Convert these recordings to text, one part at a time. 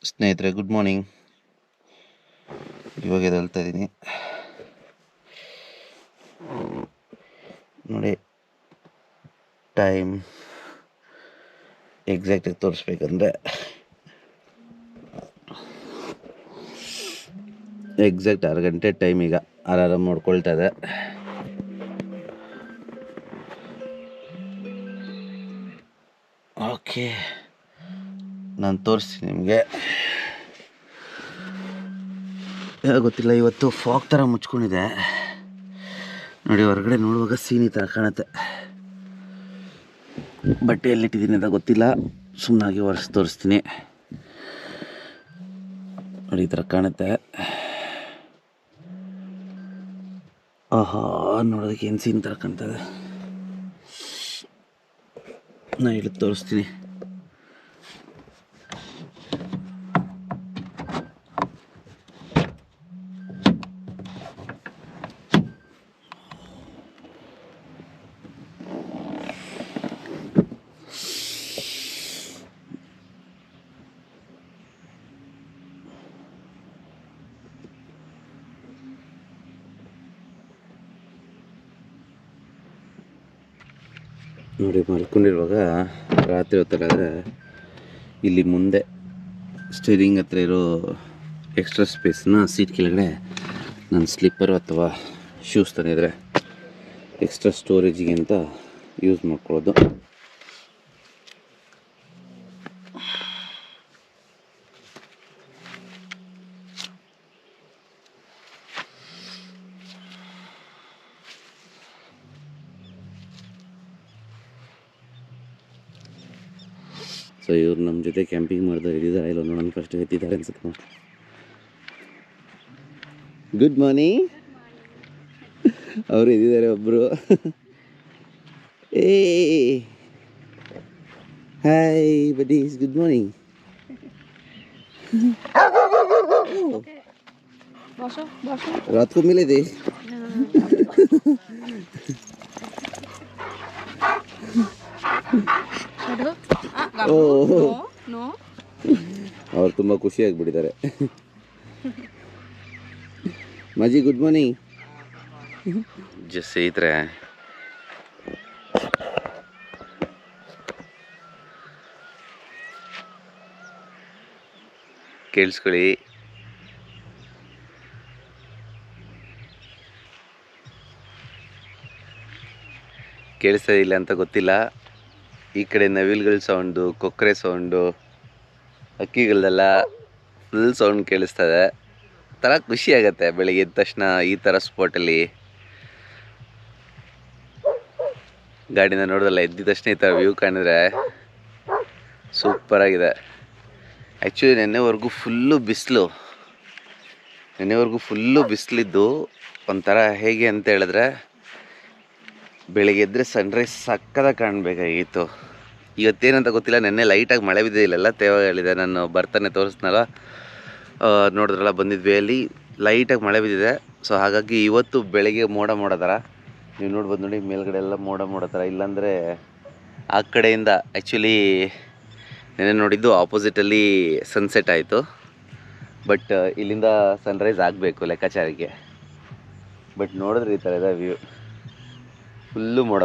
ಸ್ನೇಹಿತರೆ, good morning. ಇವಾಗ ಎದ್ದೇಳ್ತಾ ಇದ್ದೀನಿ ನೋಡಿ. ಟೈಮ್ ಎಕ್ಸಾಕ್ಟಾಗಿ ತೋರಿಸ್ಬೇಕಂದ್ರೆ ಎಕ್ಸಾಕ್ಟ್ 6 ಗಂಟೆ ಟೈಮ್. ಈಗ ಅಲಾರಾಮ್ ನೋಡ್ಕೊಳ್ತಾ ಇದೆ. ಓಕೆ, ನಾನು ತೋರಿಸ್ತೀನಿ ನಿಮಗೆ. ಗೊತ್ತಿಲ್ಲ, ಇವತ್ತು ಫಾಗ್ ಥರ ಮುಚ್ಕೊಂಡಿದೆ ನೋಡಿ. ಹೊರಗಡೆ ನೋಡುವಾಗ ಸೀನಿ ಥರ ಕಾಣುತ್ತೆ. ಬಟ್ಟೆ ಎಲ್ಲಿಟ್ಟಿದ್ದೀನಿ ಅಂತ ಗೊತ್ತಿಲ್ಲ, ಸುಮ್ಮನಾಗಿ ಒರೆಸಿ ತೋರಿಸ್ತೀನಿ ನೋಡಿ. ಈ ಥರ ಕಾಣುತ್ತೆ. ಆಹಾ, ನೋಡೋದಕ್ಕೆ ಏನು ಸೀನ್ ಥರ ಕಾಣ್ತದೆ. ನಾನು ಇಲ್ಲಿ ತೋರಿಸ್ತೀನಿ. ನೋಡಿ, ಮಲ್ಕೊಂಡಿರುವಾಗ ರಾತ್ರಿ ಹೊತ್ತಲ್ಲಾದರೆ ಇಲ್ಲಿ ಮುಂದೆ ಸ್ಟೀರಿಂಗ್ ಹತ್ರ ಇರೋ ಎಕ್ಸ್ಟ್ರಾ ಸ್ಪೇಸ್ನ ಸೀಟ್ ಕೆಳಗಡೆ ನಾನು ಸ್ಲಿಪ್ಪರು ಅಥವಾ ಶೂಸ್ ತಂದಿದ್ರೆ ಎಕ್ಸ್ಟ್ರಾ ಸ್ಟೋರೇಜಿಗೆ ಅಂತ ಯೂಸ್ ಮಾಡ್ಕೊಳ್ಳೋದು. ಸೊ ಇವ್ರು ನಮ್ಮ ಜೊತೆ ಕ್ಯಾಂಪಿಂಗ್ ಮಾಡಿದವ್ರು ಇದ್ದಿದ್ದಾರೆ ಇಲ್ಲ ನೋಡೋಣ. ಫಸ್ಟ್ ಎತ್ತಿದ್ದಾರೆ ಅನ್ಸುತ್ತೆ. Good morning. ಅವರು ಇದ್ದಿದ್ದಾರೆ ಒಬ್ಬರು. ಏ ಹಾಯ್ ಬಡೀಸ್, ಗುಡ್ ಮಾರ್ನಿಂಗ್. रात को मिले थे. ಅವ್ರು ತುಂಬ ಖುಷಿಯಾಗಿಬಿಟ್ಟಿದ್ದಾರೆ. ಮಾಜಿ ಗುಡ್ ಮಾರ್ನಿಂಗ್. ಸ್ನೇಹಿತರೆ, ಕೇಳಿಸ್ಕೊಳ್ಳಿ. ಕೇಳಿಸ್ತಾ ಇಲ್ಲ ಅಂತ ಗೊತ್ತಿಲ್ಲ. ಈ ಕಡೆ ನವಿಲುಗಳ ಸೌಂಡು, ಕೊಕ್ಕರೆ ಸೌಂಡು, ಹಕ್ಕಿಗಳದೆಲ್ಲ ಫುಲ್ ಸೌಂಡ್ ಕೇಳಿಸ್ತದೆ. ಥರ ಖುಷಿ ಆಗುತ್ತೆ ಬೆಳಿಗ್ಗೆ ಎದ್ದ ತಕ್ಷಣ ಈ ಥರ ಸ್ಪಾಟಲ್ಲಿ. ಗಾಡಿನ ನೋಡೋದಲ್ಲ, ಎದ್ದಿದ ತಕ್ಷಣ ಈ ಥರ ವ್ಯೂ ಕಾಣಿದ್ರೆ ಸೂಪರಾಗಿದೆ. ಆ್ಯಕ್ಚುಲಿ ನೆನ್ನೆವರೆಗೂ ಫುಲ್ಲು ಬಿಸಿಲಿದ್ದು ಒಂಥರ ಹೇಗೆ ಅಂತ ಹೇಳಿದ್ರೆ, ಬೆಳಿಗ್ಗೆ ಎದ್ದರೆ ಸನ್ರೈಸ್ ಸಕ್ಕದಾಗಿ ಕಾಣಬೇಕಾಗಿತ್ತು. ಇವತ್ತೇನಂತ ಗೊತ್ತಿಲ್ಲ, ನೆನ್ನೆ ಲೈಟಾಗಿ ಮಳೆ ಬಿದ್ದಿಲ್ಲ. ತೇವಾಗಲಿದೆ. ನಾನು ಬರ್ತಾನೆ ತೋರಿಸ್ನಲ್ಲ, ನೋಡಿದ್ರಲ್ಲ, ಬಂದಿದ್ವಿ, ಅಲ್ಲಿ ಲೈಟಾಗಿ ಮಳೆ ಬಿದ್ದಿದೆ. ಸೊ ಹಾಗಾಗಿ ಇವತ್ತು ಬೆಳಗ್ಗೆ ಮೋಡ ಥರ ನೀವು ನೋಡ್ಬೋದು ನೋಡಿ. ಮೇಲ್ಗಡೆ ಎಲ್ಲ ಮೋಡ ಥರ. ಇಲ್ಲಾಂದರೆ ಆ ಕಡೆಯಿಂದ ಆ್ಯಕ್ಚುಲಿ ನೆನ್ನೆ ನೋಡಿದ್ದು ಆಪೋಸಿಟಲ್ಲಿ ಸನ್ಸೆಟ್ ಆಯಿತು. ಬಟ್ ಇಲ್ಲಿಂದ ಸನ್ರೈಸ್ ಆಗಬೇಕು ಲೆಕ್ಕಾಚಾರಕ್ಕೆ. ಬಟ್ ನೋಡಿದ್ರೆ ಈ ಥರ ಇದೆ ವ್ಯೂ, ಫುಲ್ಲು ಮೋಡ.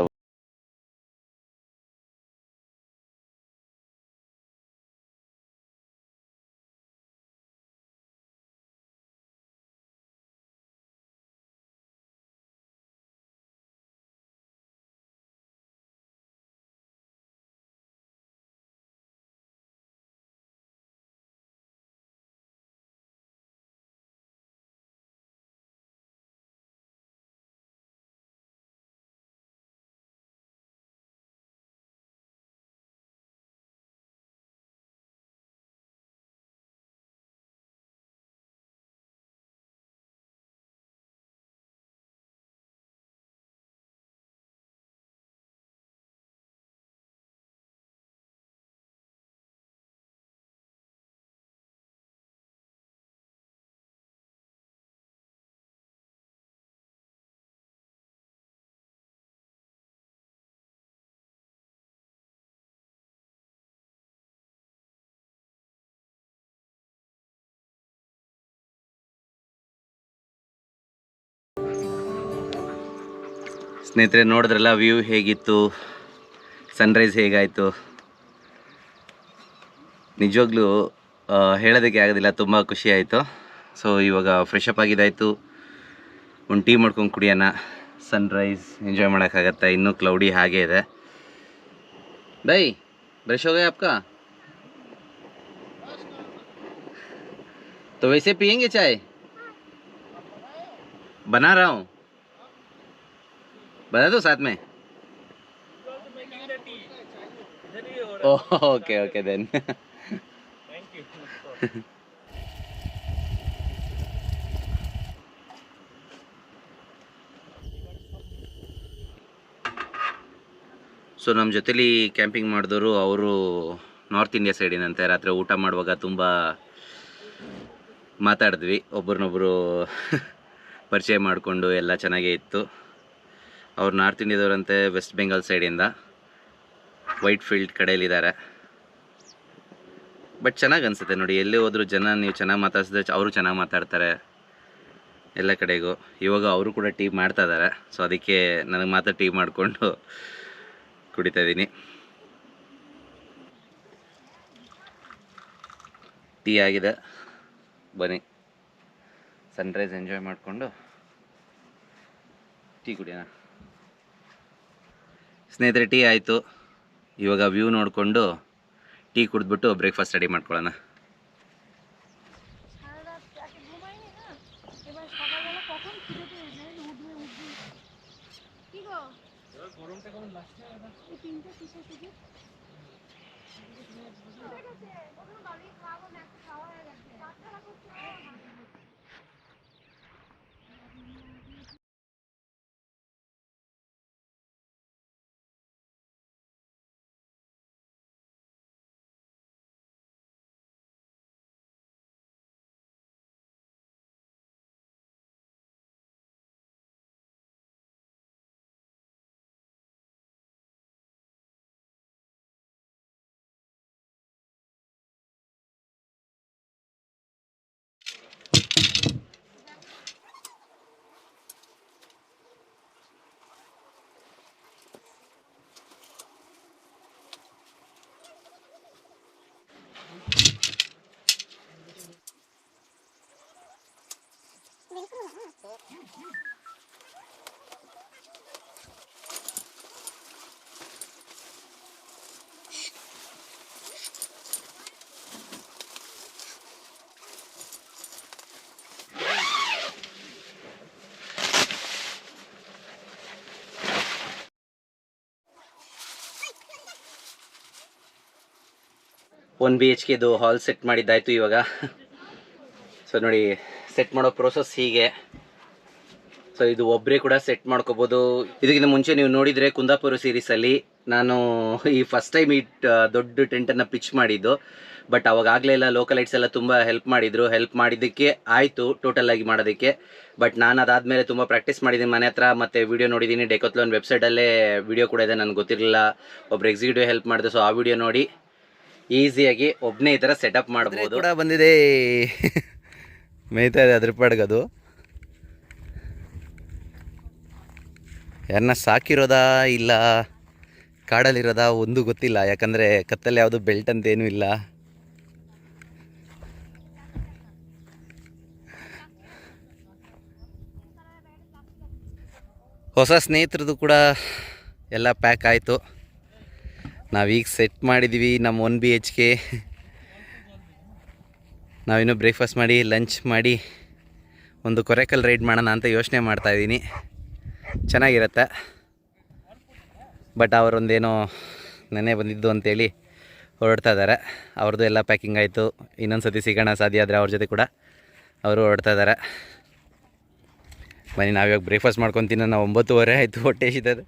ಸ್ನೇಹಿತರೆ ನೋಡಿದ್ರಲ್ಲ ವ್ಯೂ ಹೇಗಿತ್ತು, ಸನ್ರೈಸ್ ಹೇಗಾಯಿತು. ನಿಜವಾಗ್ಲೂ ಹೇಳೋದಕ್ಕೆ ಆಗೋದಿಲ್ಲ, ತುಂಬ ಖುಷಿ ಆಯಿತು. ಸೊ ಇವಾಗ ಫ್ರೆಶ್ ಅಪ್ ಆಗಿದ್ದಾಯಿತು, ಒಂದು ಟೀ ಮಾಡ್ಕೊಂಡು ಕುಡಿಯೋಣ, ಸನ್ರೈಸ್ ಎಂಜಾಯ್ ಮಾಡೋಕ್ಕಾಗತ್ತೆ. ಇನ್ನೂ ಕ್ಲೌಡಿ ಹಾಗೇ ಇದೆ. ಬೈ ಬ್ರಷ್ हो गया आपका? तो वैसे पियेंगे चाय? बना रहा हूँ, बना दो साथ में. Okay okay then. ಸೊ ನಮ್ಮ ಜೊತೆಲಿ ಕ್ಯಾಂಪಿಂಗ್ ಮಾಡಿದವರು ಅವರು ನಾರ್ತ್ ಇಂಡಿಯಾ ಸೈಡಿನಂತೆ. ರಾತ್ರಿ ಊಟ ಮಾಡುವಾಗ ತುಂಬ ಮಾತಾಡಿದ್ವಿ, ಒಬ್ರನ್ನೊಬ್ಬರು ಪರಿಚಯ ಮಾಡಿಕೊಂಡು ಎಲ್ಲ ಚೆನ್ನಾಗೇ ಇತ್ತು. ಅವ್ರು ನಾರ್ತ್ ಇಂಡಿಯಾದವರಂತೆ, ವೆಸ್ಟ್ ಬೆಂಗಾಲ್ ಸೈಡಿಂದ, ವೈಟ್ ಫೀಲ್ಡ್ ಕಡೆಯಲ್ಲಿದ್ದಾರೆ. ಬಟ್ ಚೆನ್ನಾಗಿ ಅನಿಸುತ್ತೆ ನೋಡಿ, ಎಲ್ಲೇ ಹೋದರೂ ಜನ ನೀವು ಚೆನ್ನಾಗಿ ಮಾತಾಡಿಸಿದ್ರೆ ಅವರು ಚೆನ್ನಾಗಿ ಮಾತಾಡ್ತಾರೆ ಎಲ್ಲ ಕಡೆಗೂ. ಇವಾಗ ಅವರು ಕೂಡ ಟೀ ಮಾಡ್ತಾ ಇದ್ದಾರೆ, ಸೊ ಅದಕ್ಕೆ ನನಗೆ ಮಾತ್ರ ಟೀ ಮಾಡಿಕೊಂಡು ಕುಡಿತಾ ಇದ್ದೀನಿ. ಟೀ ಆಗಿದೆ, ಬನ್ನಿ ಸನ್ರೈಸ್ ಎಂಜಾಯ್ ಮಾಡಿಕೊಂಡು ಟೀ ಕುಡಿಯೋಣ. ಸ್ನೇಹಿತರೆ ಟೀ ಆಯಿತು, ಇವಾಗ ವ್ಯೂ ನೋಡಿಕೊಂಡು ಟೀ ಕುಡಿದ್ಬಿಟ್ಟು ಬ್ರೇಕ್ಫಾಸ್ಟ್ ರೆಡಿ ಮಾಡ್ಕೊಳ್ಳೋಣ. ಒನ್ BHK ಹಾಲ್ ಸೆಟ್ ಮಾಡಿದ್ದಾಯಿತು ಇವಾಗ. ಸೊ ನೋಡಿ, ಸೆಟ್ ಮಾಡೋ ಪ್ರೋಸೆಸ್ ಹೀಗೆ. ಸೊ ಇದು ಒಬ್ಬರೇ ಕೂಡ ಸೆಟ್ ಮಾಡ್ಕೋಬೋದು. ಇದಕ್ಕಿಂತ ಮುಂಚೆ ನೀವು ನೋಡಿದರೆ ಕುಂದಾಪುರ ಸೀರೀಸಲ್ಲಿ ನಾನು ಈ ಫಸ್ಟ್ ಟೈಮ್ ಈ ದೊಡ್ಡ ಟೆಂಟನ್ನು ಪಿಚ್ ಮಾಡಿದ್ದು. ಬಟ್ ಅವಾಗಲೇ ಎಲ್ಲ ಲೋಕಲೈಟ್ಸ್ ಎಲ್ಲ ತುಂಬ ಹೆಲ್ಪ್ ಮಾಡಿದರು. ಹೆಲ್ಪ್ ಮಾಡಿದ್ದಕ್ಕೆ ಆಯಿತು ಟೋಟಲ್ ಆಗಿ ಮಾಡೋದಕ್ಕೆ. ಬಟ್ ನಾನು ಅದಾದಮೇಲೆ ತುಂಬ ಪ್ರಾಕ್ಟೀಸ್ ಮಾಡಿದ್ದೀನಿ ಮನೆ ಹತ್ರ, ಮತ್ತು ವೀಡಿಯೋ ನೋಡಿದ್ದೀನಿ. ಡೆಕೋತ್ಲಾನ್ ವೆಬ್ಸೈಟಲ್ಲೇ ವೀಡಿಯೋ ಕೂಡ ಇದೆ, ನನಗೆ ಗೊತ್ತಿರಲಿಲ್ಲ. ಒಬ್ರು ಎಕ್ಸಿಕ್ಯೂಟಿವ್ ಹೆಲ್ಪ್ ಮಾಡಿದೆ. ಸೊ ಆ ವಿಡಿಯೋ ನೋಡಿ ಈಸಿಯಾಗಿ ಒಬ್ಬನೇ ಈ ಥರ ಸೆಟಪ್ ಮಾಡ್ಬೋದು. ಕೂಡ ಬಂದಿದೆ, ಮೇಯ್ತಾ ಇದೆ ಅದ್ರ ಪಾಡ್ಗದು. ಯಾರನ್ನ ಸಾಕಿರೋದಾ ಇಲ್ಲ ಕಾಡಲ್ಲಿರೋದಾ ಒಂದು ಗೊತ್ತಿಲ್ಲ, ಯಾಕಂದರೆ ಕತ್ತಲ್ಲಿ ಯಾವುದು ಬೆಲ್ಟ್ ಅಂತೇನೂ ಇಲ್ಲ. ಹೊಸ ಸ್ನೇಹಿತರದ್ದು ಕೂಡ ಎಲ್ಲ ಪ್ಯಾಕ್ ಆಯಿತು. ನಾವೀಗ ಸೆಟ್ ಮಾಡಿದ್ದೀವಿ ನಮ್ಮ 1 BHK. ನಾವಿನ್ನೂ ಬ್ರೇಕ್ಫಾಸ್ಟ್ ಮಾಡಿ ಲಂಚ್ ಮಾಡಿ ಒಂದು ಕೊರೆಕಲ್ ರೈಡ್ ಮಾಡೋಣ ಅಂತ ಯೋಚನೆ ಮಾಡ್ತಾಯಿದ್ದೀನಿ. ಚೆನ್ನಾಗಿರುತ್ತೆ. ಬಟ್ ಅವರೊಂದೇನೋ ನೆನ್ನೆ ಬಂದಿದ್ದು ಅಂತೇಳಿ ಹೊರಡ್ತಾ ಇದ್ದಾರೆ. ಅವ್ರದ್ದು ಎಲ್ಲ ಪ್ಯಾಕಿಂಗ್ ಆಯಿತು. ಇನ್ನೊಂದು ಸತಿ ಸಿಗೋಣ ಸಾಧ್ಯ ಆದರೆ ಅವ್ರ ಜೊತೆ ಕೂಡ. ಅವರು ಹೊರಡ್ತಾ ಇದ್ದಾರೆ. ಬನ್ನಿ ನಾವಿವಾಗ ಬ್ರೇಕ್ಫಾಸ್ಟ್ ಮಾಡ್ಕೊತೀನಿ. ನಾವು 9:30 ಆಯಿತು, ಹೊಟ್ಟೆ ಎಷ್ಟಿದೆ.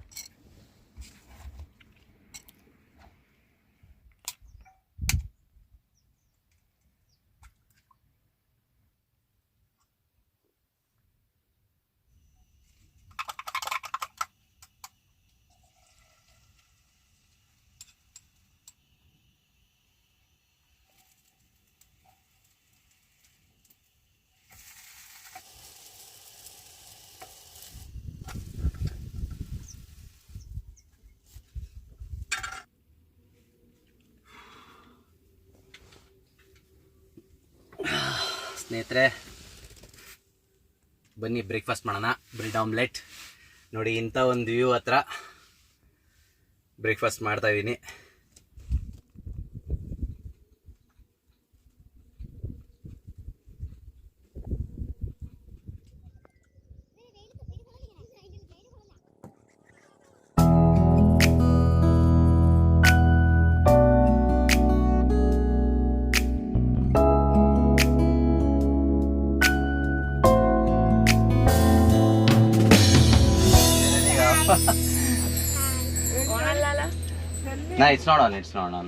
ಸ್ನೇಹಿತರೆ ಬನ್ನಿ ಬ್ರೇಕ್ಫಾಸ್ಟ್ ಮಾಡೋಣ. ಬ್ರೆಡ್ ಆಮ್ಲೆಟ್ ನೋಡಿ, ಇಂಥ ಒಂದು ವ್ಯೂ ಹತ್ರ ಬ್ರೇಕ್ಫಾಸ್ಟ್ ಮಾಡ್ತಾಯಿದ್ದೀನಿ. No, it's not on. It's not on.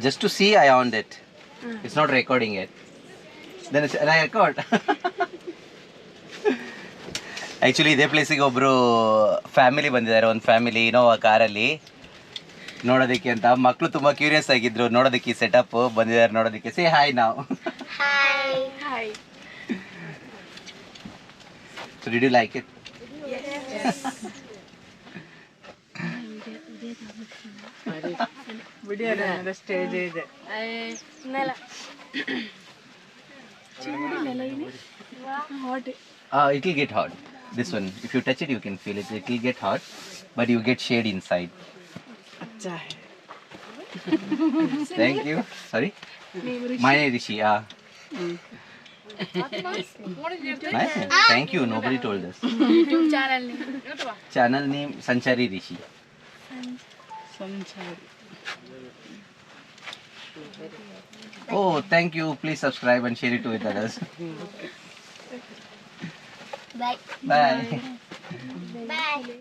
Just to see, I on it. It's not recording it. Then it's I record. Actually ಇದೇ ಪ್ಲೇಸಿಗೆ ಒಬ್ಬರು ಫ್ಯಾಮಿಲಿ ಬಂದಿದ್ದಾರೆ. ಒಂದು ಫ್ಯಾಮಿಲಿ ಇನೋವಾ ಕಾರಲ್ಲಿ ನೋಡೋದಕ್ಕೆ ಅಂತ. ಮಕ್ಕಳು ತುಂಬ ಕ್ಯೂರಿಯಸ್ ಆಗಿದ್ರು ನೋಡೋದಕ್ಕೆ. ಈ ಸೆಟಪ್ ಬಂದಿದ್ದಾರೆ ನೋಡೋದಕ್ಕೆ. ಸೇ ಹಾಯ್ ನಾವು. Hi. Hi. So did you like it? Yes. Video stage ಇದೆ. ನೆಲ hot. It will get hot. This one, if you touch it, you can feel it. It will get hot, but you get shade inside. ಅಚ್ಚಾ. Thank you. Sorry? My name is Rishi. Nice. Thank you. Nobody told us. YouTube channel name. Channel name Sanchari Rishi. ಸಂಚಾರಿ. Oh, thank you. Please subscribe and share it with others. Bye. Bye. Bye.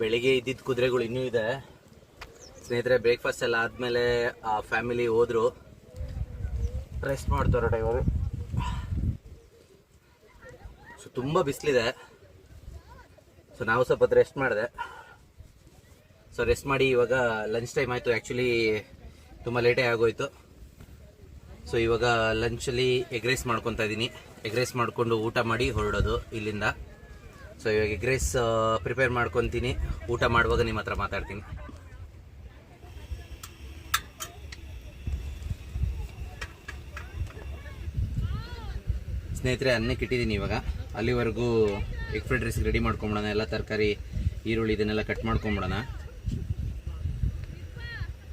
ಬೆಳಿಗ್ಗೆ ಇದ್ದಿದ್ದ ಕುದುರೆಗಳು ಇನ್ನೂ ಇದೆ ಸ್ನೇಹಿತರೆ. Breakfast ಎಲ್ಲ ಆದಮೇಲೆ ಆ ಫ್ಯಾಮಿಲಿ ಹೋದ್ರು, ರೆಸ್ಟ್ ಮಾಡ್ತಾರೆ ಇವರು. ಸೊ ತುಂಬ ಬಿಸಿಲಿದೆ. ಸೊ ನಾವು ಸ್ವಲ್ಪ ಹೊತ್ತು ರೆಸ್ಟ್ ಮಾಡಿದೆ. ಸೊ ರೆಸ್ಟ್ ಮಾಡಿ ಇವಾಗ ಲಂಚ್ ಟೈಮ್ ಆಯಿತು. ಆ್ಯಕ್ಚುಲಿ ತುಂಬ ಲೇಟೇ ಆಗೋಯ್ತು. ಸೊ ಇವಾಗ ಲಂಚಲ್ಲಿ ಎಗ್ ರೈಸ್ ಮಾಡ್ಕೊತಾ ಇದ್ದೀನಿ. ಎಗ್ ರೈಸ್ ಮಾಡಿಕೊಂಡು ಊಟ ಮಾಡಿ ಹೊರಡೋದು ಇಲ್ಲಿಂದ. ಸೊ ಇವಾಗ ಎಗ್ ರೈಸ್ ಪ್ರಿಪೇರ್ ಮಾಡ್ಕೊತೀನಿ. ಊಟ ಮಾಡುವಾಗ ನಿಮ್ಮ ಹತ್ರ ಮಾತಾಡ್ತೀನಿ. ಸ್ನೇಹಿತರೆ ಅನ್ನಕ್ಕೆ ಇಟ್ಟಿದ್ದೀನಿ ಇವಾಗ. ಅಲ್ಲಿವರೆಗೂ ಎಗ್ ಫ್ರೈಡ್ ರೈಸ್ಗೆ ರೆಡಿ ಮಾಡ್ಕೊಂಬಿಡೋಣ. ಎಲ್ಲ ತರಕಾರಿ, ಈರುಳ್ಳಿ ಇದನ್ನೆಲ್ಲ ಕಟ್ ಮಾಡ್ಕೊಂಬಿಡೋಣ.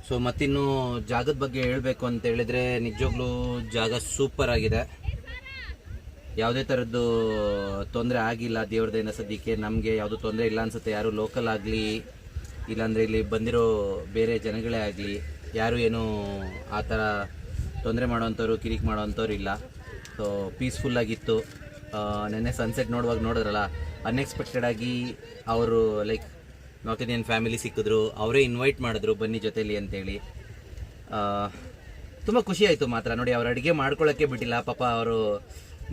ಸೊ ಮತ್ತಿನ್ನು ಜಾಗದ ಬಗ್ಗೆ ಹೇಳಬೇಕು ಅಂತ ಹೇಳಿದ್ರೆ ನಿಜವಾಗ್ಲೂ ಜಾಗ ಸೂಪರ್ ಆಗಿದೆ. ಯಾವುದೇ ಥರದ್ದು ತೊಂದರೆ ಆಗಿಲ್ಲ ದೇವ್ರದೇನ. ಸದ್ಯಕ್ಕೆ ನಮಗೆ ಯಾವುದೂ ತೊಂದರೆ ಇಲ್ಲ ಅನಿಸುತ್ತೆ. ಯಾರು ಲೋಕಲ್ ಆಗಲಿ, ಇಲ್ಲಾಂದರೆ ಇಲ್ಲಿ ಬಂದಿರೋ ಬೇರೆ ಜನಗಳೇ ಆಗಲಿ, ಯಾರು ಏನೂ ಆ ಥರ ತೊಂದರೆ ಮಾಡೋವಂಥವ್ರು, ಕಿರಿಕ್ ಮಾಡೋವಂಥವ್ರು ಇಲ್ಲ. ಸೊ ಪೀಸ್ಫುಲ್ಲಾಗಿತ್ತು. ನೆನ್ನೆ ಸನ್ಸೆಟ್ ನೋಡುವಾಗ ನೋಡಿದ್ರಲ್ಲ, ಅನ್ಎಕ್ಸ್ಪೆಕ್ಟೆಡ್ ಆಗಿ ಅವರು ಲೈಕ್ ನಾರ್ತ್ ಇಂಡಿಯನ್ ಫ್ಯಾಮಿಲಿ ಸಿಕ್ಕಿದ್ರು. ಅವರೇ ಇನ್ವೈಟ್ ಮಾಡಿದ್ರು ಬನ್ನಿ ಜೊತೇಲಿ ಅಂತೇಳಿ. ತುಂಬ ಖುಷಿ ಆಯಿತು ಮಾತ್ರ. ನೋಡಿ, ಅವ್ರು ಅಡುಗೆ ಮಾಡ್ಕೊಳ್ಳೋಕ್ಕೆ ಬಿಟ್ಟಿಲ್ಲ ಪಾಪ. ಅವರು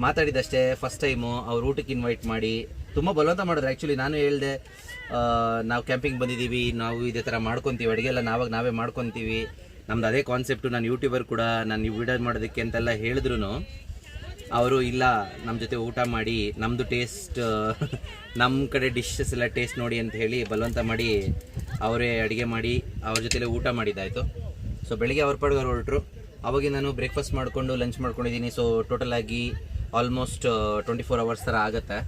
ಮಾತಾಡಿದಷ್ಟೇ ಫಸ್ಟ್ ಟೈಮು. ಅವ್ರು ಊಟಕ್ಕೆ ಇನ್ವೈಟ್ ಮಾಡಿ ತುಂಬ ಬಲವಂತ ಮಾಡಿದ್ರು. ಆ್ಯಕ್ಚುಲಿ ನಾನು ಹೇಳಿದೆ, ನಾವು ಕ್ಯಾಂಪಿಂಗ್ ಬಂದಿದ್ದೀವಿ, ನಾವು ಇದೇ ಥರ ಮಾಡ್ಕೊತೀವಿ, ಅಡುಗೆ ಎಲ್ಲ ನಾವೇ ಮಾಡ್ಕೊತೀವಿ, ನಮ್ದು ಅದೇ ಕಾನ್ಸೆಪ್ಟು, ನಾನು ಯೂಟ್ಯೂಬರ್ ಕೂಡ, ನಾನು ವಿಡಿಯೋ ಮಾಡೋದಕ್ಕೆ ಅಂತೆಲ್ಲ ಹೇಳಿದ್ರು ಅವರು ಇಲ್ಲ, ನಮ್ಮ ಜೊತೆ ಊಟ ಮಾಡಿ ನಮ್ಮದು ಟೇಸ್ಟ್, ನಮ್ಮ ಕಡೆ ಡಿಶಸ್ ಎಲ್ಲ ಟೇಸ್ಟ್ ನೋಡಿ ಅಂತ ಹೇಳಿ ಬಲವಂತ ಮಾಡಿ ಅವರೇ ಅಡುಗೆ ಮಾಡಿ ಅವ್ರ ಜೊತೆಲೇ ಊಟ ಮಾಡಿದ್ದಾಯಿತು. ಸೊ ಬೆಳಿಗ್ಗೆ ಅವ್ರ ಪಾಡಿಗೆ ಅವ್ರು ಹೊರಟರು. ಅವಾಗ ನಾನು ಬ್ರೇಕ್ಫಾಸ್ಟ್ ಮಾಡಿಕೊಂಡು ಲಂಚ್ ಮಾಡ್ಕೊಂಡಿದ್ದೀನಿ. ಸೊ ಟೋಟಲ್ ಆಗಿ ಆಲ್ಮೋಸ್ಟ್ 24 ಅವರ್ಸ್ ಥರ ಆಗುತ್ತೆ.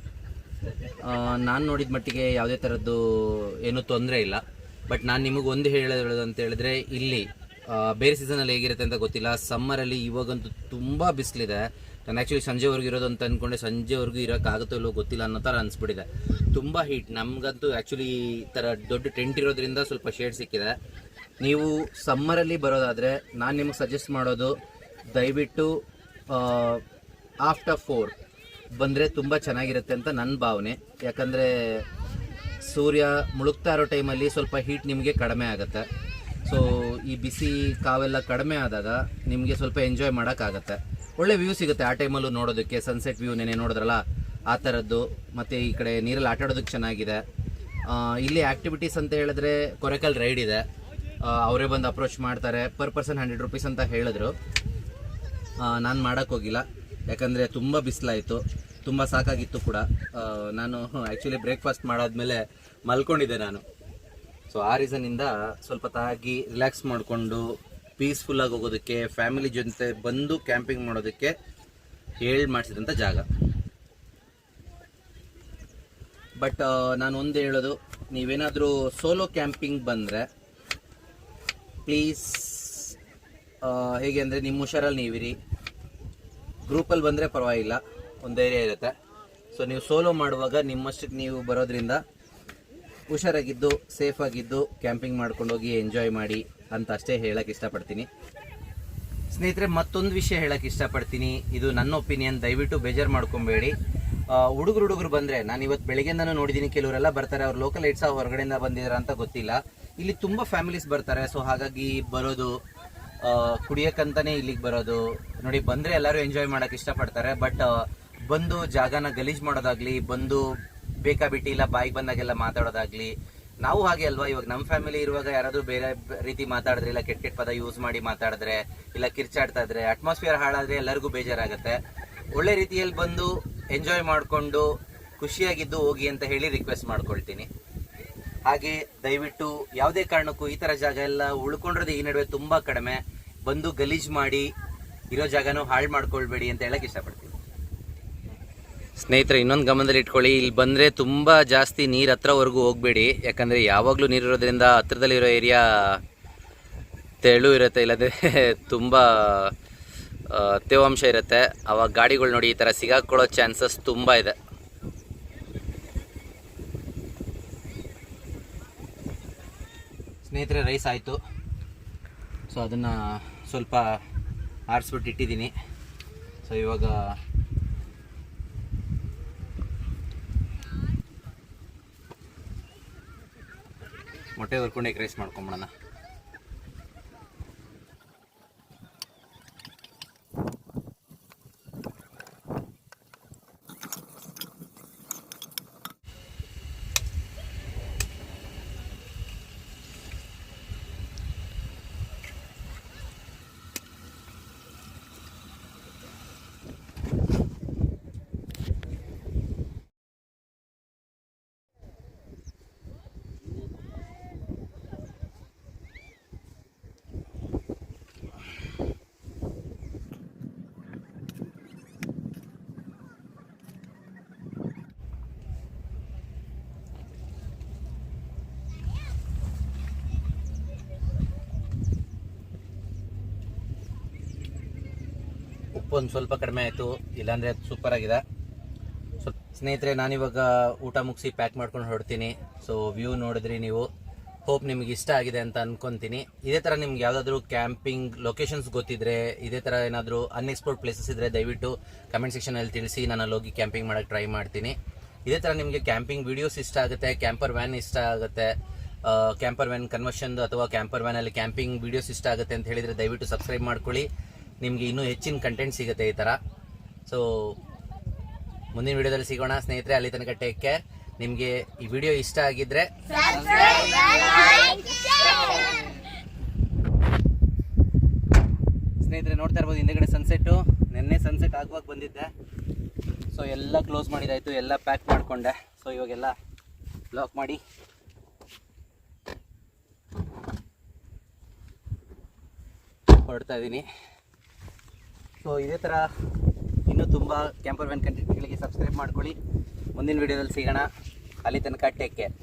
ನಾನು ನೋಡಿದ ಮಟ್ಟಿಗೆ ಯಾವುದೇ ಥರದ್ದು ಏನೂ ತೊಂದರೆ ಇಲ್ಲ. ಬಟ್ ನಾನು ನಿಮಗೆ ಒಂದು ಹೇಳೋದು ಅಂತ ಹೇಳಿದ್ರೆ, ಇಲ್ಲಿ ಬೇರೆ ಸೀಸನಲ್ಲಿ ಹೇಗಿರುತ್ತೆ ಅಂತ ಗೊತ್ತಿಲ್ಲ. ಸಮ್ಮರಲ್ಲಿ ಇವಾಗಂತೂ ತುಂಬ ಬಿಸಿಲಿದೆ. ನಾನು ಆ್ಯಕ್ಚುಲಿ ಸಂಜೆವರೆಗೂ ಇರೋದು ಅಂತ ಅಂದ್ಕೊಂಡೆ, ಸಂಜೆವರೆಗೂ ಇರೋಕ್ಕಾಗುತ್ತೋ ಇಲ್ಲೋ ಗೊತ್ತಿಲ್ಲ ಅನ್ನೋ ಥರ ಅನಿಸ್ಬಿಟ್ಟಿದೆ. ತುಂಬ ಹೀಟ್. ನಮಗಂತೂ ಆ್ಯಕ್ಚುಲಿ ಈ ಥರ ದೊಡ್ಡ ಟೆಂಟ್ ಇರೋದ್ರಿಂದ ಸ್ವಲ್ಪ ಶೇಡ್ ಸಿಕ್ಕಿದೆ. ನೀವು ಸಮ್ಮರಲ್ಲಿ ಬರೋದಾದರೆ ನಾನು ನಿಮಗೆ ಸಜೆಸ್ಟ್ ಮಾಡೋದು, ದಯವಿಟ್ಟು ಆಫ್ಟರ್ 4 ಬಂದರೆ ತುಂಬ ಚೆನ್ನಾಗಿರುತ್ತೆ ಅಂತ ನನ್ನ ಭಾವನೆ. ಯಾಕಂದರೆ ಸೂರ್ಯ ಮುಳುಗ್ತಾ ಇರೋ ಟೈಮಲ್ಲಿ ಸ್ವಲ್ಪ ಹೀಟ್ ನಿಮಗೆ ಕಡಿಮೆ ಆಗುತ್ತೆ. ಸೊ ಈ ಬಿಸಿ ಕಾವೆಲ್ಲ ಕಡಿಮೆ ಆದಾಗ ನಿಮಗೆ ಸ್ವಲ್ಪ ಎಂಜಾಯ್ ಮಾಡೋಕ್ಕಾಗತ್ತೆ. ಒಳ್ಳೆ ವ್ಯೂ ಸಿಗುತ್ತೆ ಆ ಟೈಮಲ್ಲೂ ನೋಡೋದಕ್ಕೆ. ಸನ್ಸೆಟ್ ವ್ಯೂ ನೆನೆ ನೋಡಿದ್ರಲ್ಲ ಆ ಥರದ್ದು. ಮತ್ತು ಈ ಕಡೆ ನೀರಲ್ಲಿ ಆಟ ಆಡೋದಕ್ಕೆ ಚೆನ್ನಾಗಿದೆ. ಇಲ್ಲಿ ಆ್ಯಕ್ಟಿವಿಟೀಸ್ ಅಂತ ಹೇಳಿದ್ರೆ ಕೊರೆಕಲ್ ರೈಡ್ ಇದೆ. ಅವರೇ ಬಂದು ಅಪ್ರೋಚ್ ಮಾಡ್ತಾರೆ. ಪರ್ ಪರ್ಸನ್ 100 ರೂಪೀಸ್ ಅಂತ ಹೇಳಿದ್ರು. ನಾನು ಮಾಡೋಕ್ಕೋಗಿಲ್ಲ, ಯಾಕಂದರೆ ತುಂಬ ಬಿಸಿಲಾಯಿತು, ತುಂಬ ಸಾಕಾಗಿತ್ತು ಕೂಡ. ನಾನು ಆ್ಯಕ್ಚುಲಿ ಬ್ರೇಕ್ಫಾಸ್ಟ್ ಮಾಡಾದ್ಮೇಲೆ ಮಲ್ಕೊಂಡಿದ್ದೆ ನಾನು. ಸೊ ಆ ರೀಸನ್ನಿಂದ ಸ್ವಲ್ಪ ತಾಗಿ ರಿಲ್ಯಾಕ್ಸ್ ಮಾಡಿಕೊಂಡು ಪೀಸ್ಫುಲ್ಲಾಗಿ ಹೋಗೋದಕ್ಕೆ ಫ್ಯಾಮಿಲಿ ಜೊತೆ ಬಂದು ಕ್ಯಾಂಪಿಂಗ್ ಮಾಡೋದಕ್ಕೆ ಮಾಡಿಸಿದಂಥ ಜಾಗ. ಬಟ್ ನಾನು ಒಂದು ಹೇಳೋದು, ನೀವೇನಾದರೂ ಸೋಲೋ ಕ್ಯಾಂಪಿಂಗ್ ಬಂದರೆ ಪ್ಲೀಸ್ ಹೇಗೆ ಅಂದರೆ ನಿಮ್ಮ ಹುಷಾರಲ್ಲಿ ನೀವಿರಿ. ಗ್ರೂಪಲ್ಲಿ ಬಂದರೆ ಪರವಾಗಿಲ್ಲ, ಒಂದು ಧೈರ್ಯ ಇರುತ್ತೆ. ಸೊ ನೀವು ಸೋಲೋ ಮಾಡುವಾಗ ನಿಮ್ಮಷ್ಟಕ್ಕೆ ನೀವು ಬರೋದ್ರಿಂದ ಹುಷಾರಾಗಿದ್ದು ಸೇಫಾಗಿದ್ದು ಕ್ಯಾಂಪಿಂಗ್ ಮಾಡ್ಕೊಂಡು ಹೋಗಿ ಎಂಜಾಯ್ ಮಾಡಿ ಅಂತ ಅಷ್ಟೇ ಹೇಳಕ್ಕೆ ಇಷ್ಟಪಡ್ತೀನಿ. ಸ್ನೇಹಿತರೆ, ಮತ್ತೊಂದು ವಿಷಯ ಹೇಳಕ್ಕೆ ಇಷ್ಟಪಡ್ತೀನಿ, ಇದು ನನ್ನ ಒಪಿನಿಯನ್, ದಯವಿಟ್ಟು ಬೇಜಾರು ಮಾಡ್ಕೊಬೇಡಿ. ಹುಡುಗರು ಬಂದರೆ, ನಾನು ಇವತ್ತು ಬೆಳಗ್ಗೆಯಿಂದನೂ ನೋಡಿದ್ದೀನಿ, ಕೆಲವರೆಲ್ಲ ಬರ್ತಾರೆ, ಅವ್ರು ಲೋಕಲ್ ಏಡ್ಸ ಹೊರಗಡೆಯಿಂದ ಬಂದಿದ್ದಾರೆ ಅಂತ ಗೊತ್ತಿಲ್ಲ. ಇಲ್ಲಿ ತುಂಬ ಫ್ಯಾಮಿಲೀಸ್ ಬರ್ತಾರೆ. ಸೊ ಹಾಗಾಗಿ ಬರೋದು ಕುಡಿಯೋಕ್ಕಂತಾನೆ ಇಲ್ಲಿಗೆ ಬರೋದು ನೋಡಿ. ಬಂದರೆ ಎಲ್ಲರೂ ಎಂಜಾಯ್ ಮಾಡೋಕ್ಕೆ ಇಷ್ಟಪಡ್ತಾರೆ. ಬಟ್ ಬಂದು ಜಾಗನ ಗಲೀಜು ಮಾಡೋದಾಗಲಿ, ಬಂದು ಬೇಕಾಬಿಟ್ಟು ಇಲ್ಲ ಬಾಯಿಗೆ ಬಂದಾಗೆಲ್ಲ ಮಾತಾಡೋದಾಗಲಿ, ನಾವು ಹಾಗೆ ಅಲ್ವಾ. ಇವಾಗ ನಮ್ಮ ಫ್ಯಾಮಿಲಿ ಇರುವಾಗ ಯಾರಾದರೂ ಬೇರೆ ರೀತಿ ಮಾತಾಡಿದ್ರೆ, ಇಲ್ಲ ಕೆಟ್ಟ ಪದ ಯೂಸ್ ಮಾಡಿ ಮಾತಾಡಿದ್ರೆ, ಇಲ್ಲ ಕಿರ್ಚಾಡ್ತಾ ಇದ್ರೆ, ಅಟ್ಮಾಸ್ಫಿಯರ್ ಹಾಳಾದರೆ ಎಲ್ಲರಿಗೂ ಬೇಜಾರಾಗುತ್ತೆ. ಒಳ್ಳೆ ರೀತಿಯಲ್ಲಿ ಬಂದು ಎಂಜಾಯ್ ಮಾಡಿಕೊಂಡು ಖುಷಿಯಾಗಿದ್ದು ಹೋಗಿ ಅಂತ ಹೇಳಿ ರಿಕ್ವೆಸ್ಟ್ ಮಾಡ್ಕೊಳ್ತೀನಿ. ಹಾಗೆ ದಯವಿಟ್ಟು ಯಾವುದೇ ಕಾರಣಕ್ಕೂ ಈ ಥರ ಜಾಗ ಎಲ್ಲ ಉಳ್ಕೊಂಡಿರೋದು ಈ ನಡುವೆ ತುಂಬ ಕಡಿಮೆ. ಬಂದು ಗಲೀಜು ಮಾಡಿ ಇರೋ ಜಾಗನೂ ಹಾಳು ಮಾಡ್ಕೊಳ್ಬೇಡಿ ಅಂತ ಹೇಳಕ್ಕೆ ಇಷ್ಟಪಡ್ತೀನಿ. ಸ್ನೇಹಿತರೆ, ಇನ್ನೊಂದು ಗಮನದಲ್ಲಿ ಇಟ್ಕೊಳ್ಳಿ, ಇಲ್ಲಿ ಬಂದರೆ ತುಂಬ ಜಾಸ್ತಿ ನೀರು ಹತ್ರವರೆಗೂ ಹೋಗಬೇಡಿ. ಯಾಕಂದರೆ ಯಾವಾಗಲೂ ನೀರಿರೋದ್ರಿಂದ ಹತ್ರದಲ್ಲಿರೋ ಏರಿಯಾ ತೆಳು ಇರುತ್ತೆ, ಇಲ್ಲಂದರೆ ತುಂಬ ತೇವಾಂಶ ಇರುತ್ತೆ. ಆವಾಗ ಗಾಡಿಗಳು ನೋಡಿ ಈ ಥರ ಸಿಗಾಕೊಳ್ಳೋ ಚಾನ್ಸಸ್ ತುಂಬ ಇದೆ. ಸ್ನೇಹಿತರೆ, ರೈಸ್ ಆಯಿತು. ಸೊ ಅದನ್ನು ಸ್ವಲ್ಪ ಆರಿಸ್ಬಿಟ್ಟು ಇಟ್ಟಿದ್ದೀನಿ. ಸೊ ಇವಾಗ ಮೊಟ್ಟೆ ಹುರ್ಕೊಂಡು ಎಗ್ ರೈಸ್ ಮಾಡ್ಕೊಂಬಿಡೋಣ. ಉಪ್ಪು ಒಂದು ಸ್ವಲ್ಪ ಕಡಿಮೆ ಆಯಿತು, ಇಲ್ಲಾಂದರೆ ಸೂಪರ್ ಆಗಿದೆ. ಸೊ ಸ್ನೇಹಿತರೆ, ನಾನಿವಾಗ ಊಟ ಮುಗಿಸಿ ಪ್ಯಾಕ್ ಮಾಡ್ಕೊಂಡು ಹೊರಡ್ತೀನಿ. ಸೊ ವ್ಯೂ ನೋಡಿದ್ರಿ ನೀವು, ಹೋಪ್ ನಿಮ್ಗೆ ಇಷ್ಟ ಆಗಿದೆ ಅಂತ ಅನ್ಕೊತೀನಿ. ಇದೇ ಥರ ನಿಮ್ಗೆ ಯಾವುದಾದ್ರೂ ಕ್ಯಾಂಪಿಂಗ್ ಲೊಕೇಶನ್ಸ್ ಗೊತ್ತಿದ್ರೆ, ಇದೇ ಥರ ಏನಾದರೂ ಅನ್ಎಕ್ಸ್ಪ್ಲೋರ್ಡ್ ಪ್ಲೇಸಸ್ ಇದ್ದರೆ ದಯವಿಟ್ಟು ಕಮೆಂಟ್ ಸೆಕ್ಷನಲ್ಲಿ ತಿಳಿಸಿ. ನಾನು ಅಲ್ಲಿ ಹೋಗಿ ಕ್ಯಾಂಪಿಂಗ್ ಮಾಡೋಕ್ಕೆ ಟ್ರೈ ಮಾಡ್ತೀನಿ. ಇದೇ ಥರ ನಿಮಗೆ ಕ್ಯಾಂಪಿಂಗ್ ವೀಡಿಯೋಸ್ ಇಷ್ಟ ಆಗುತ್ತೆ, ಕ್ಯಾಂಪರ್ ವ್ಯಾನ್ ಇಷ್ಟ ಆಗುತ್ತೆ, ಕ್ಯಾಂಪರ್ ವ್ಯಾನ್ ಕನ್ವರ್ಷನ್ದು ಅಥವಾ ಕ್ಯಾಂಪರ್ ವ್ಯಾನಲ್ಲಿ ಕ್ಯಾಂಪಿಂಗ್ ವೀಡಿಯೋಸ್ ಇಷ್ಟ ಆಗುತ್ತೆ ಅಂತ ಹೇಳಿದರೆ ದಯವಿಟ್ಟು ಸಬ್ಸ್ಕ್ರೈಬ್ ಮಾಡ್ಕೊಳ್ಳಿ. ನಿಮಗೆ ಇನ್ನೂ ಹೆಚ್ಚಿನ ಕಂಟೆಂಟ್ ಸಿಗುತ್ತೆ ಈ ಥರ. ಸೊ ಮುಂದಿನ ವಿಡಿಯೋದಲ್ಲಿ ಸಿಗೋಣ ಸ್ನೇಹಿತರೆ. ಅಲ್ಲಿ ತನಕ ಟೇಕ್ ಕೇರ್. ನಿಮಗೆ ಈ ವಿಡಿಯೋ ಇಷ್ಟ ಆಗಿದ್ರೆ ಸ್ನೇಹಿತರೆ ನೋಡ್ತಾ ಇರ್ಬೋದು ಹಿಂದೆಗಡೆ ಸನ್ಸೆಟ್ಟು. ನಿನ್ನೆ ಸನ್ಸೆಟ್ ಆಗುವಾಗ ಬಂದಿದ್ದೆ. ಸೊ ಎಲ್ಲ ಕ್ಲೋಸ್ ಮಾಡಿದಾಯಿತು, ಎಲ್ಲ ಪ್ಯಾಕ್ ಮಾಡಿಕೊಂಡೆ. ಸೊ ಇವಾಗೆಲ್ಲ ಲಾಕ್ ಮಾಡಿ ಹೊರಡ್ತಾ ಇದ್ದೀನಿ. ಸೊ ಇದೇ ಥರ ಇನ್ನೂ ತುಂಬ ಕ್ಯಾಂಪರ್ ವ್ಯಾನ್ ಕಂಟೆಂಟ್ಗಳಿಗೆ ಸಬ್ಸ್ಕ್ರೈಬ್ ಮಾಡ್ಕೊಳ್ಳಿ. ಮುಂದಿನ ವಿಡಿಯೋದಲ್ಲಿ ಸಿಗೋಣ. ಅಲ್ಲಿ ತನಕ ಟೇಕ್ ಕೇರ್.